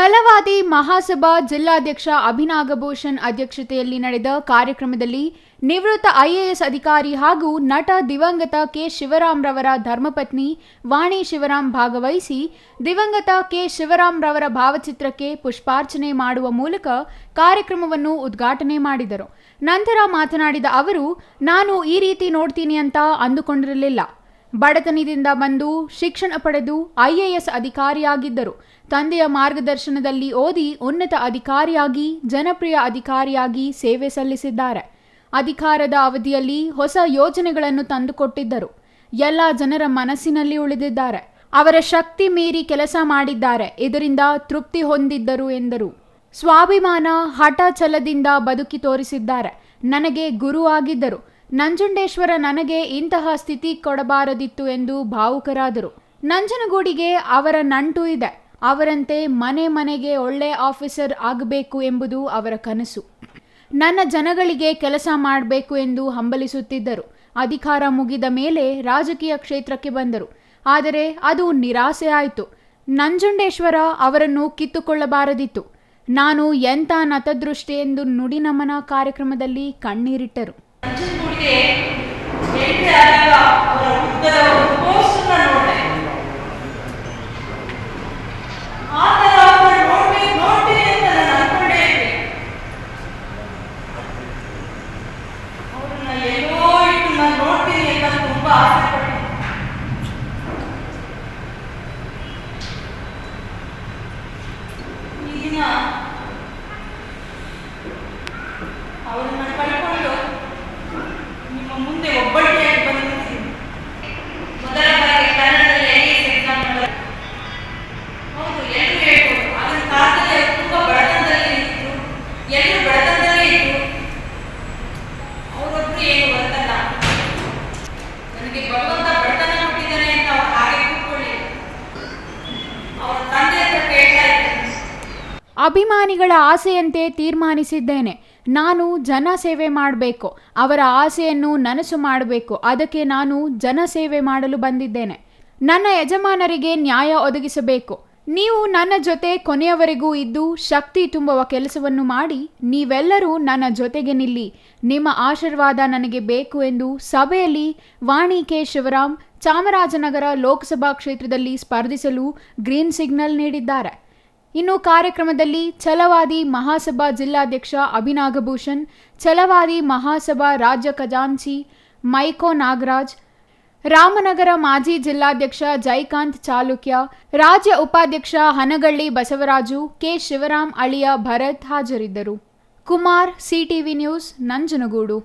ಛಲವಾದಿ ಮಹಾಸಭಾ ಜಿಲ್ಲಾಧ್ಯಕ್ಷ ಅಭಿನಾಗಭೂಷಣ್ ಅಧ್ಯಕ್ಷತೆಯಲ್ಲಿ ನಡೆದ ಕಾರ್ಯಕ್ರಮದಲ್ಲಿ ನಿವೃತ್ತ ಐಎಎಸ್ ಅಧಿಕಾರಿ ಹಾಗೂ ನಟ ದಿವಂಗತ ಕೆ ಶಿವರಾಮ್ ರವರ ಧರ್ಮಪತ್ನಿ ವಾಣಿ ಶಿವರಾಮ್ ಭಾಗವಹಿಸಿ ದಿವಂಗತ ಕೆ ಶಿವರಾಮ್ ರವರ ಭಾವಚಿತ್ರಕ್ಕೆ ಪುಷ್ಪಾರ್ಚನೆ ಮಾಡುವ ಮೂಲಕ ಕಾರ್ಯಕ್ರಮವನ್ನು ಉದ್ಘಾಟನೆ ಮಾಡಿದರು. ನಂತರ ಮಾತನಾಡಿದ ಅವರು, ನಾನು ಈ ರೀತಿ ನೋಡ್ತೀನಿ ಅಂತ ಅಂದುಕೊಂಡಿರಲಿಲ್ಲ. ಬಡತನದಿಂದ ಬಂದು ಶಿಕ್ಷಣ ಪಡೆದು ಐಎಎಸ್ ಅಧಿಕಾರಿಯಾಗಿದ್ದರು. ತಂದೆಯ ಮಾರ್ಗದರ್ಶನದಲ್ಲಿ ಓದಿ ಉನ್ನತ ಅಧಿಕಾರಿಯಾಗಿ ಜನಪ್ರಿಯ ಅಧಿಕಾರಿಯಾಗಿ ಸೇವೆ ಸಲ್ಲಿಸಿದ್ದಾರೆ. ಅಧಿಕಾರದ ಅವಧಿಯಲ್ಲಿ ಹೊಸ ಯೋಜನೆಗಳನ್ನು ತಂದುಕೊಟ್ಟಿದ್ದರು. ಎಲ್ಲ ಜನರ ಮನಸ್ಸಿನಲ್ಲಿ ಉಳಿದಿದ್ದಾರೆ. ಅವರ ಶಕ್ತಿ ಮೀರಿ ಕೆಲಸ ಮಾಡಿದ್ದಾರೆ. ಇದರಿಂದ ತೃಪ್ತಿ ಹೊಂದಿದ್ದರು ಎಂದರು. ಸ್ವಾಭಿಮಾನ, ಹಠ ಛಲದಿಂದ ಬದುಕಿ ತೋರಿಸಿದ್ದಾರೆ. ನನಗೆ ಗುರು ಆಗಿದ್ದರು. ನಂಜುಂಡೇಶ್ವರ ನನಗೆ ಇಂತಹ ಸ್ಥಿತಿ ಕೊಡಬಾರದಿತ್ತು ಎಂದು ಭಾವುಕರಾದರು. ನಂಜನಗೂಡಿಗೆ ಅವರ ನಂಟು ಇದೆ. ಅವರಂತೆ ಮನೆ ಮನೆಗೆ ಒಳ್ಳೆ ಆಫೀಸರ್ ಆಗಬೇಕು ಎಂಬುದು ಅವರ ಕನಸು. ನನ್ನ ಜನಗಳಿಗೆ ಕೆಲಸ ಮಾಡಬೇಕು ಎಂದು ಹಂಬಲಿಸುತ್ತಿದ್ದರು. ಅಧಿಕಾರ ಮುಗಿದ ಮೇಲೆ ರಾಜಕೀಯ ಕ್ಷೇತ್ರಕ್ಕೆ ಬಂದರು. ಆದರೆ ಅದು ನಿರಾಸೆ ಆಯಿತು. ನಂಜುಂಡೇಶ್ವರ ಅವರನ್ನು ಕಿತ್ತುಕೊಳ್ಳಬಾರದಿತ್ತು. ನಾನು ಎಂಥ ನತದೃಷ್ಟಿ ಎಂದು ನುಡಿ ನಮನ ಕಾರ್ಯಕ್ರಮದಲ್ಲಿ ಕಣ್ಣೀರಿಟ್ಟರು. ಅವರನ್ನ ಕಳ್ಕೊಂಡು ನಿಮ್ಮ ಮುಂದೆ ಒಬ್ಬಟ್ಟಿಯಾಗಿ ಬಂದಿದ್ದೀನಿ. ಮೊದಲ ಬಾರಿಗೆ ಕನ್ನಡದಲ್ಲಿ ಐಎಎಸ್ ಎಕ್ಸಾಮ್ ಹೌದು, ಎಲ್ಲರೂ ಹೇಳ್ಬೋದು. ಆಗಿನ ಕಾಲದಲ್ಲಿ ತುಂಬ ಬಡತನದಲ್ಲಿ ಇತ್ತು, ಎಲ್ಲರೂ ಬಡತನದಲ್ಲೇ ಇತ್ತು. ಅವರೊಬ್ಬರು ಏನು ಬರ್ತಲ್ಲ, ನನಗೆ ಭಗವಂತ ಬಡತನ ಕೊಟ್ಟಿದ್ದಾನೆ ಅಂತ ಅವ್ರು ಹಾಗೆ ಕೂತ್ಕೊಳ್ಳಿ. ಅವರ ತಂದೆ ಹತ್ರ ಕೇಳ್ತಾ ಇದ್ದೇನೆ. ಅಭಿಮಾನಿಗಳ ಆಸೆಯಂತೆ ತೀರ್ಮಾನಿಸಿದ್ದೇನೆ. ನಾನು ಜನ ಸೇವೆ ಮಾಡಬೇಕು. ಅವರ ಆಸೆಯನ್ನು ನನಸು ಮಾಡಬೇಕು. ಅದಕ್ಕೆ ನಾನು ಜನಸೇವೆ ಮಾಡಲು ಬಂದಿದ್ದೇನೆ. ನನ್ನ ಯಜಮಾನರಿಗೆ ನ್ಯಾಯ ಒದಗಿಸಬೇಕು. ನೀವು ನನ್ನ ಜೊತೆ ಕೊನೆಯವರೆಗೂ ಇದ್ದು ಶಕ್ತಿ ತುಂಬುವ ಕೆಲಸವನ್ನು ಮಾಡಿ ನೀವೆಲ್ಲರೂ ನನ್ನ ಜೊತೆಗೆ ನಿಲ್ಲಿ. ನಿಮ್ಮ ಆಶೀರ್ವಾದ ನನಗೆ ಬೇಕು ಎಂದು ಸಭೆಯಲ್ಲಿ ವಾಣಿ ಕೆ ಶಿವರಾಮ್ ಚಾಮರಾಜನಗರ ಲೋಕಸಭಾ ಕ್ಷೇತ್ರದಲ್ಲಿ ಸ್ಪರ್ಧಿಸಲು ಗ್ರೀನ್ ಸಿಗ್ನಲ್ ನೀಡಿದ್ದಾರೆ. ಇನ್ನು ಕಾರ್ಯಕ್ರಮದಲ್ಲಿ ಛಲವಾದಿ ಮಹಾಸಭಾ ಜಿಲ್ಲಾಧ್ಯಕ್ಷ ಅಭಿನಾಗಭೂಷಣ್, ಛಲವಾದಿ ಮಹಾಸಭಾ ರಾಜ್ಯ ಖಜಾಂಚಿ ಮೈಕೋ ನಾಗರಾಜ್, ರಾಮನಗರ ಮಾಜಿ ಜಿಲ್ಲಾಧ್ಯಕ್ಷ ಜೈಕಾಂತ್ ಚಾಲುಕ್ಯ, ರಾಜ್ಯ ಉಪಾಧ್ಯಕ್ಷ ಹನಗಳ್ಳಿ ಬಸವರಾಜು, ಕೆ ಶಿವರಾಮ್ ಅಳಿಯ ಭರತ್ ಹಾಜರಿದ್ದರು. Kumar, CTV news, Nanjangud.